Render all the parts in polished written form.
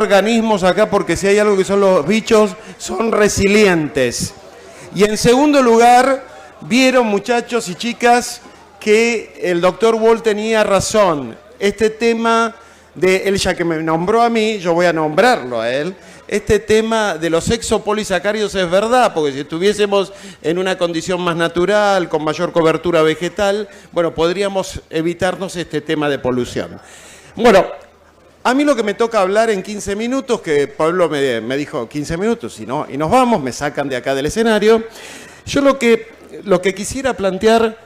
organismos acá porque si hay algo que son los bichos, son resilientes. Y en segundo lugar, vieron muchachos y chicas que el doctor Wall tenía razón. Este tema de él, ya que me nombró a mí, yo voy a nombrarlo a él. Este tema de los exopolisacáridos es verdad, porque si estuviésemos en una condición más natural, con mayor cobertura vegetal, bueno, podríamos evitarnos este tema de polución. Bueno, a mí lo que me toca hablar en 15 minutos, que Pablo me dijo 15 minutos y nos vamos, me sacan de acá del escenario. Yo lo que quisiera plantear,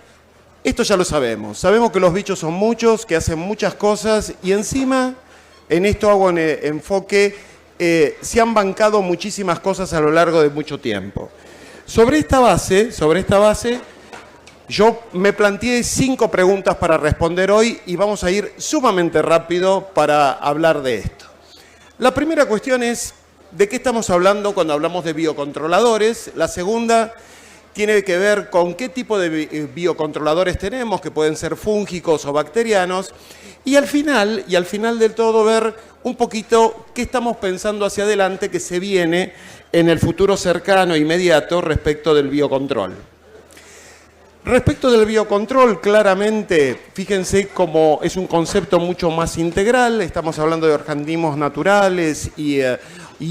esto ya lo sabemos que los bichos son muchos, que hacen muchas cosas y encima, en esto hago un enfoque, se han bancado muchísimas cosas a lo largo de mucho tiempo. Sobre esta base, yo me planteé 5 preguntas para responder hoy y vamos a ir sumamente rápido para hablar de esto. La primera cuestión es, ¿de qué estamos hablando cuando hablamos de biocontroladores? La segunda tiene que ver con qué tipo de biocontroladores tenemos, que pueden ser fúngicos o bacterianos. Y al final del todo, ver un poquito qué estamos pensando hacia adelante que se viene en el futuro cercano e inmediato respecto del biocontrol. Respecto del biocontrol, claramente, fíjense cómo es un concepto mucho más integral. Estamos hablando de organismos naturales y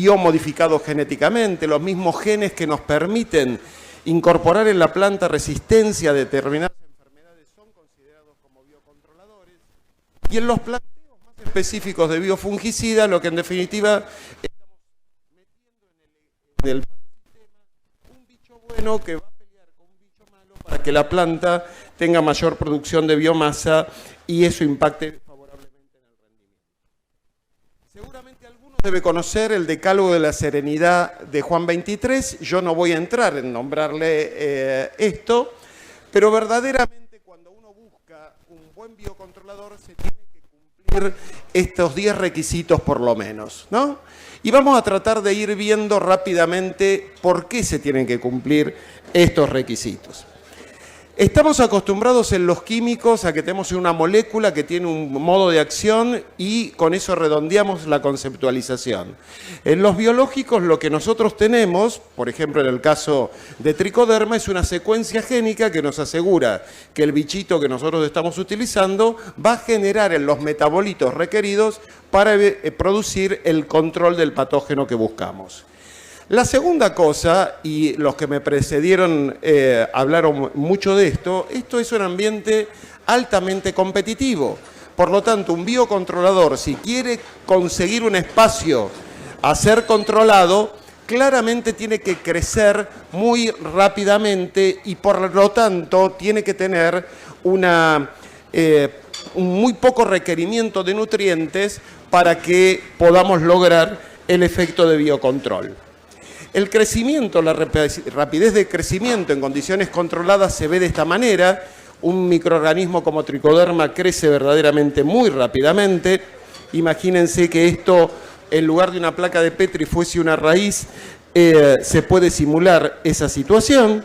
o modificados genéticamente, los mismos genes que nos permiten incorporar en la planta resistencia a determinadas enfermedades son considerados como biocontroladores. Y en los planteos más específicos de biofungicida, lo que en definitiva estamos metiendo en el ecosistema, un bicho bueno que va a pelear con un bicho malo para que la planta tenga mayor producción de biomasa y eso impacte favorablemente en el rendimiento. Seguramente algunos deben conocer el decálogo de la serenidad de Juan 23. Yo no voy a entrar en nombrarle esto, pero verdaderamente cuando uno busca un buen biocontrolador se tiene que cumplir estos 10 requisitos por lo menos, ¿no? Y vamos a tratar de ir viendo rápidamente por qué se tienen que cumplir estos requisitos. Estamos acostumbrados en los químicos a que tenemos una molécula que tiene un modo de acción y con eso redondeamos la conceptualización. En los biológicos lo que nosotros tenemos, por ejemplo en el caso de tricoderma, es una secuencia génica que nos asegura que el bichito que nosotros estamos utilizando va a generar en los metabolitos requeridos para producir el control del patógeno que buscamos. La segunda cosa, y los que me precedieron hablaron mucho de esto es un ambiente altamente competitivo. Por lo tanto, un biocontrolador, si quiere conseguir un espacio a ser controlado, claramente tiene que crecer muy rápidamente y por lo tanto tiene que tener un muy poco requerimiento de nutrientes para que podamos lograr el efecto de biocontrol. El crecimiento, la rapidez de crecimiento en condiciones controladas se ve de esta manera. Un microorganismo como tricoderma crece verdaderamente muy rápidamente. Imagínense que esto, en lugar de una placa de Petri, fuese una raíz, se puede simular esa situación.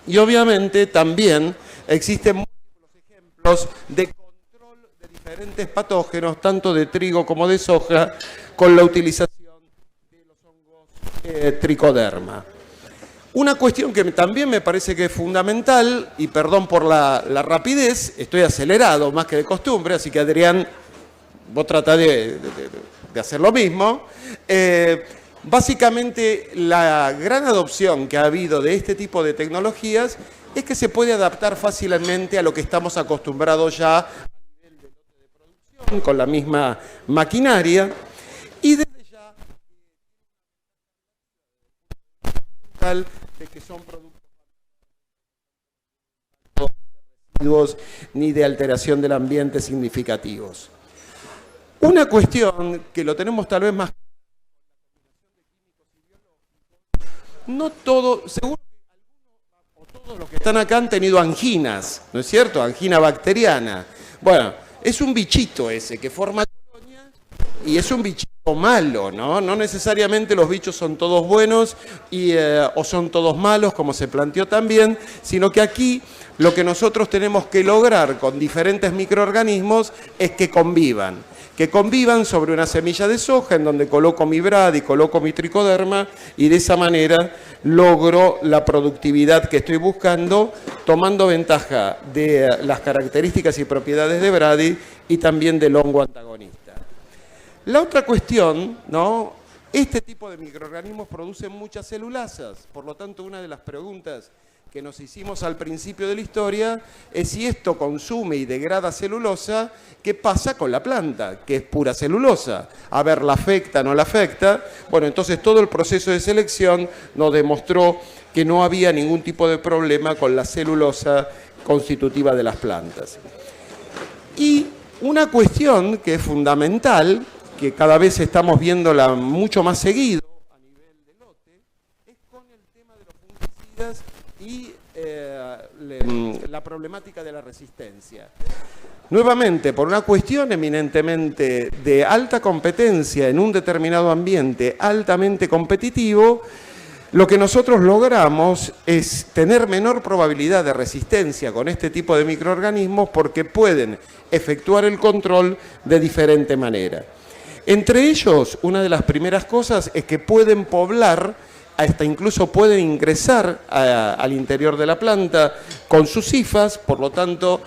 Y obviamente también existen múltiples ejemplos de control de diferentes patógenos, tanto de trigo como de soja, con la utilización tricoderma. Una cuestión que también me parece que es fundamental, y perdón por la rapidez, estoy acelerado más que de costumbre, así que Adrián, vos tratá de hacer lo mismo. Básicamente, la gran adopción que ha habido de este tipo de tecnologías es que se puede adaptar fácilmente a lo que estamos acostumbrados ya a nivel de lote de producción, con la misma maquinaria, y de que son productos residuos ni de alteración del ambiente significativos. Una cuestión que lo tenemos tal vez más, no todo, seguro que algunos o todos los que están acá han tenido anginas, ¿no es cierto? Angina bacteriana. Bueno, es un bichito ese que forma colonia y es un bichito malo, ¿no? No necesariamente los bichos son todos buenos o son todos malos, como se planteó también, sino que aquí lo que nosotros tenemos que lograr con diferentes microorganismos es que convivan sobre una semilla de soja en donde coloco mi brad y coloco mi tricoderma y de esa manera logro la productividad que estoy buscando tomando ventaja de las características y propiedades de Brady y también del hongo antagonista. La otra cuestión, ¿no? Este tipo de microorganismos producen muchas celulasas, por lo tanto una de las preguntas que nos hicimos al principio de la historia es si esto consume y degrada celulosa, ¿qué pasa con la planta? Que es pura celulosa. A ver, ¿la afecta, no la afecta? Bueno, entonces todo el proceso de selección nos demostró que no había ningún tipo de problema con la celulosa constitutiva de las plantas. Y una cuestión que es fundamental, que cada vez estamos viéndola mucho más seguido a nivel de lote, es con el tema de los fungicidas y la problemática de la resistencia. Nuevamente, por una cuestión eminentemente de alta competencia en un determinado ambiente altamente competitivo, lo que nosotros logramos es tener menor probabilidad de resistencia con este tipo de microorganismos porque pueden efectuar el control de diferente manera. Entre ellos, una de las primeras cosas es que pueden poblar, hasta incluso pueden ingresar al interior de la planta con sus hifas, por lo tanto,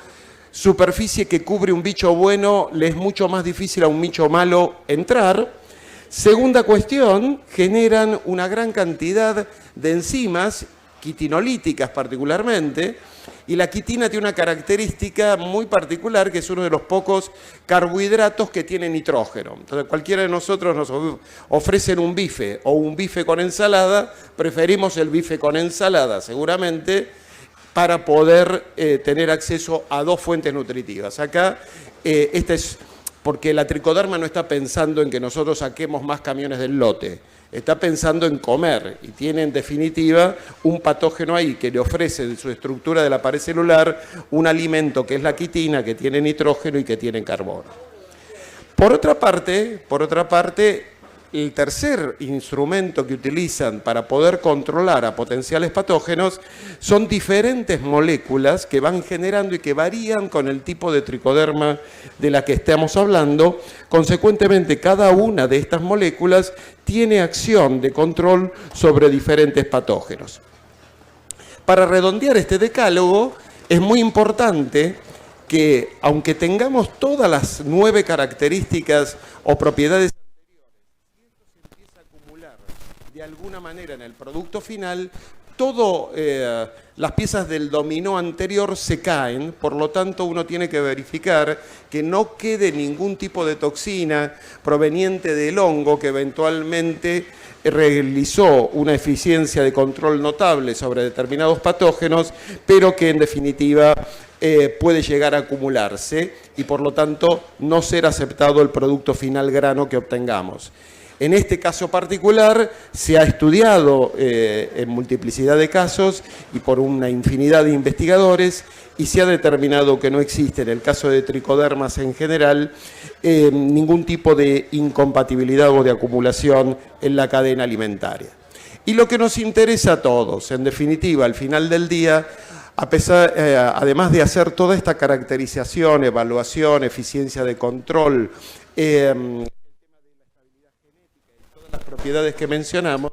superficie que cubre un bicho bueno le es mucho más difícil a un bicho malo entrar. Segunda cuestión, generan una gran cantidad de enzimas, quitinolíticas particularmente, y la quitina tiene una característica muy particular, que es uno de los pocos carbohidratos que tiene nitrógeno. Entonces, cualquiera de nosotros nos ofrecen un bife o un bife con ensalada, preferimos el bife con ensalada, seguramente, para poder tener acceso a dos fuentes nutritivas. Acá, esta es porque la tricoderma no está pensando en que nosotros saquemos más camiones del lote, está pensando en comer y tiene en definitiva un patógeno ahí que le ofrece en su estructura de la pared celular un alimento que es la quitina, que tiene nitrógeno y que tiene carbono. Por otra parte, el tercer instrumento que utilizan para poder controlar a potenciales patógenos son diferentes moléculas que van generando y que varían con el tipo de tricoderma de la que estamos hablando. Consecuentemente, cada una de estas moléculas tiene acción de control sobre diferentes patógenos. Para redondear este decálogo, es muy importante que, aunque tengamos todas las 9 características o propiedades de alguna manera en el producto final, todas las piezas del dominó anterior se caen, por lo tanto uno tiene que verificar que no quede ningún tipo de toxina proveniente del hongo que eventualmente realizó una eficiencia de control notable sobre determinados patógenos, pero que en definitiva puede llegar a acumularse y por lo tanto no ser aceptado el producto final grano que obtengamos. En este caso particular se ha estudiado en multiplicidad de casos y por una infinidad de investigadores y se ha determinado que no existe en el caso de tricodermas en general ningún tipo de incompatibilidad o de acumulación en la cadena alimentaria. Y lo que nos interesa a todos, en definitiva, al final del día, además de hacer toda esta caracterización, evaluación, eficiencia de control, las propiedades que mencionamos,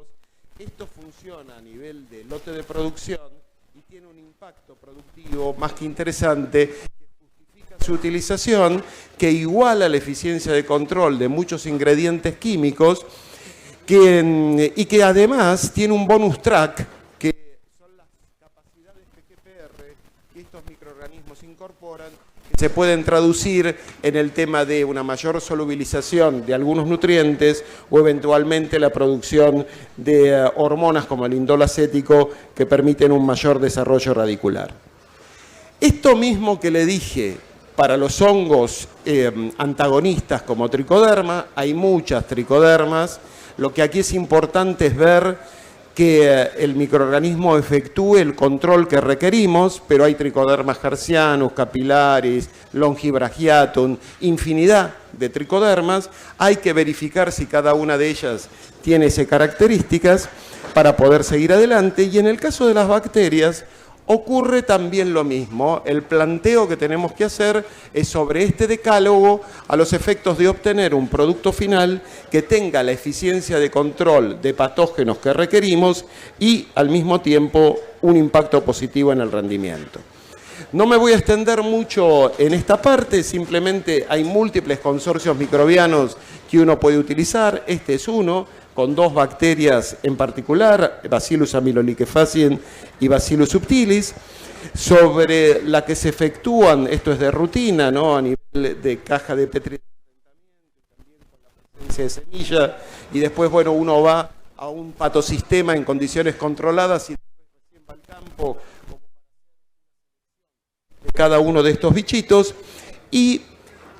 esto funciona a nivel de lote de producción y tiene un impacto productivo más que interesante que justifica su utilización, que iguala la eficiencia de control de muchos ingredientes químicos y que además tiene un bonus track que son las capacidades PGPR que estos microorganismos incorporan, que se pueden traducir en el tema de una mayor solubilización de algunos nutrientes o eventualmente la producción de hormonas como el indol acético que permiten un mayor desarrollo radicular. Esto mismo que le dije para los hongos antagonistas como tricoderma, hay muchas tricodermas, lo que aquí es importante es ver que el microorganismo efectúe el control que requerimos, pero hay Trichoderma hertzianus, capilaris, longibrachiatum, infinidad de tricodermas. Hay que verificar si cada una de ellas tiene esas características para poder seguir adelante. Y en el caso de las bacterias, ocurre también lo mismo. El planteo que tenemos que hacer es sobre este decálogo a los efectos de obtener un producto final que tenga la eficiencia de control de patógenos que requerimos y al mismo tiempo un impacto positivo en el rendimiento. No me voy a extender mucho en esta parte, simplemente hay múltiples consorcios microbianos que uno puede utilizar. Este es uno, con dos bacterias en particular, Bacillus aeruginosa y Bacillus subtilis, sobre la que se efectúan, esto es de rutina, ¿no?, a nivel de caja de Petri, también con la presencia de semilla, y después, bueno, uno va a un patosistema en condiciones controladas y después recién va al campo de cada uno de estos bichitos. Y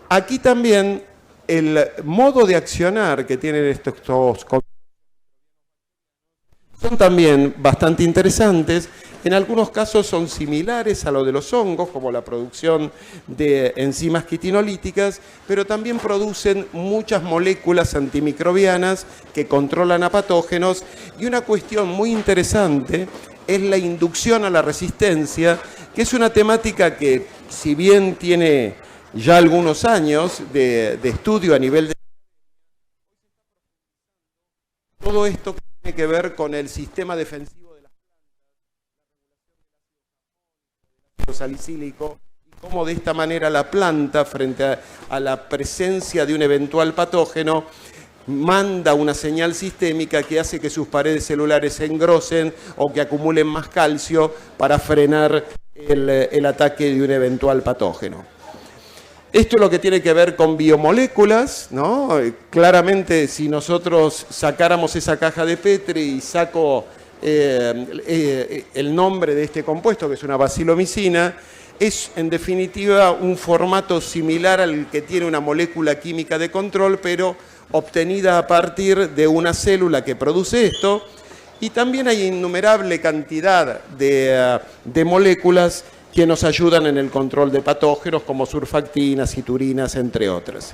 aquí también el modo de accionar que tienen estos son también bastante interesantes. En algunos casos son similares a lo de los hongos, como la producción de enzimas quitinolíticas, pero también producen muchas moléculas antimicrobianas que controlan a patógenos. Y una cuestión muy interesante es la inducción a la resistencia, que es una temática que, si bien tiene ya algunos años de estudio a nivel de todo esto que tiene que ver con el sistema defensivo de las plantas, salicílico, y cómo de esta manera la planta, frente a la presencia de un eventual patógeno, manda una señal sistémica que hace que sus paredes celulares se engrosen o que acumulen más calcio para frenar el ataque de un eventual patógeno. Esto es lo que tiene que ver con biomoléculas, ¿no? Claramente, si nosotros sacáramos esa caja de Petri y saco el nombre de este compuesto, que es una bacilomicina, es en definitiva un formato similar al que tiene una molécula química de control, pero obtenida a partir de una célula que produce esto. Y también hay innumerable cantidad de moléculas que nos ayudan en el control de patógenos, como surfactinas, citurinas, entre otras.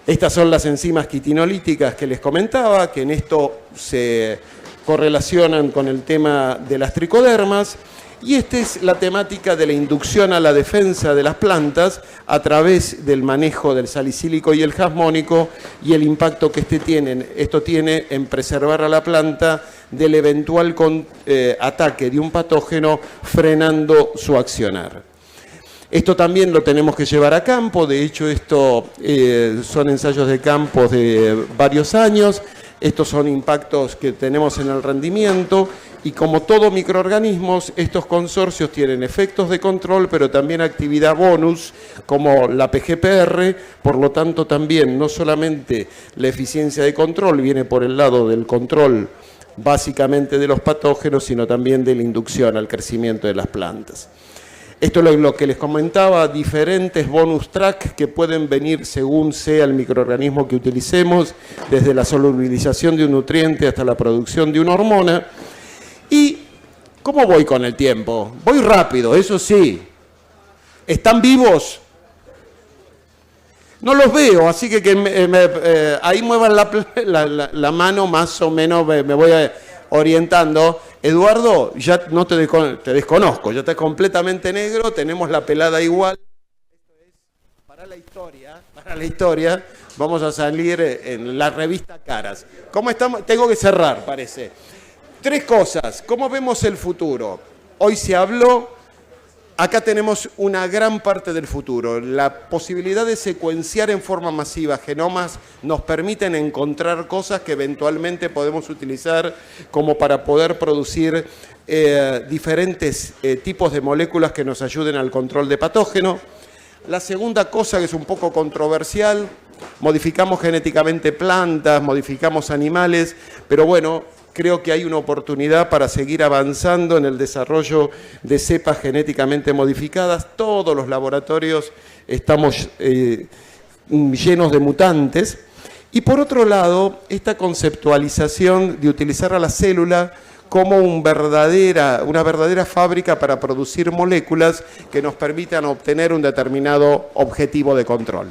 Estas son las enzimas quitinolíticas que les comentaba, que en esto se correlacionan con el tema de las tricodermas. Y esta es la temática de la inducción a la defensa de las plantas a través del manejo del salicílico y el jasmónico y el impacto que esto tiene en preservar a la planta del eventual ataque de un patógeno, frenando su accionar. Esto también lo tenemos que llevar a campo. De hecho, esto son ensayos de campo de varios años. Estos son impactos que tenemos en el rendimiento. Y como todo microorganismos, estos consorcios tienen efectos de control, pero también actividad bonus, como la PGPR. Por lo tanto, también no solamente la eficiencia de control viene por el lado del control básicamente de los patógenos, sino también de la inducción al crecimiento de las plantas. Esto es lo que les comentaba, diferentes bonus track que pueden venir según sea el microorganismo que utilicemos, desde la solubilización de un nutriente hasta la producción de una hormona. ¿Y cómo voy con el tiempo? Voy rápido, eso sí. ¿Están vivos? No los veo, así que ahí muevan la mano, más o menos me voy orientando. Eduardo, ya no te desconozco, ya estás completamente negro, tenemos la pelada igual. Esto es para la historia, vamos a salir en la revista Caras. ¿Cómo estamos? Tengo que cerrar, parece. 3 cosas. ¿Cómo vemos el futuro? Hoy se habló, acá tenemos una gran parte del futuro. La posibilidad de secuenciar en forma masiva genomas nos permiten encontrar cosas que eventualmente podemos utilizar como para poder producir diferentes tipos de moléculas que nos ayuden al control de patógeno. La segunda cosa, que es un poco controversial, modificamos genéticamente plantas, modificamos animales, pero bueno, creo que hay una oportunidad para seguir avanzando en el desarrollo de cepas genéticamente modificadas. Todos los laboratorios estamos llenos de mutantes. Y por otro lado, esta conceptualización de utilizar a la célula como una verdadera fábrica para producir moléculas que nos permitan obtener un determinado objetivo de control.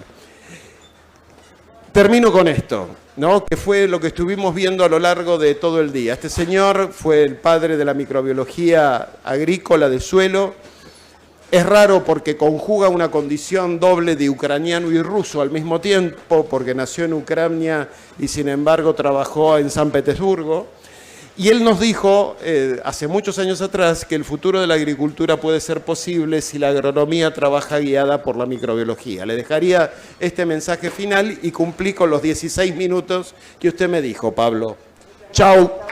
Termino con esto, ¿no? Que fue lo que estuvimos viendo a lo largo de todo el día. Este señor fue el padre de la microbiología agrícola de suelo. Es raro porque conjuga una condición doble de ucraniano y ruso al mismo tiempo, porque nació en Ucrania y sin embargo trabajó en San Petersburgo. Y él nos dijo, hace muchos años atrás, que el futuro de la agricultura puede ser posible si la agronomía trabaja guiada por la microbiología. Le dejaría este mensaje final y cumplí con los 16 minutos que usted me dijo, Pablo. Chau.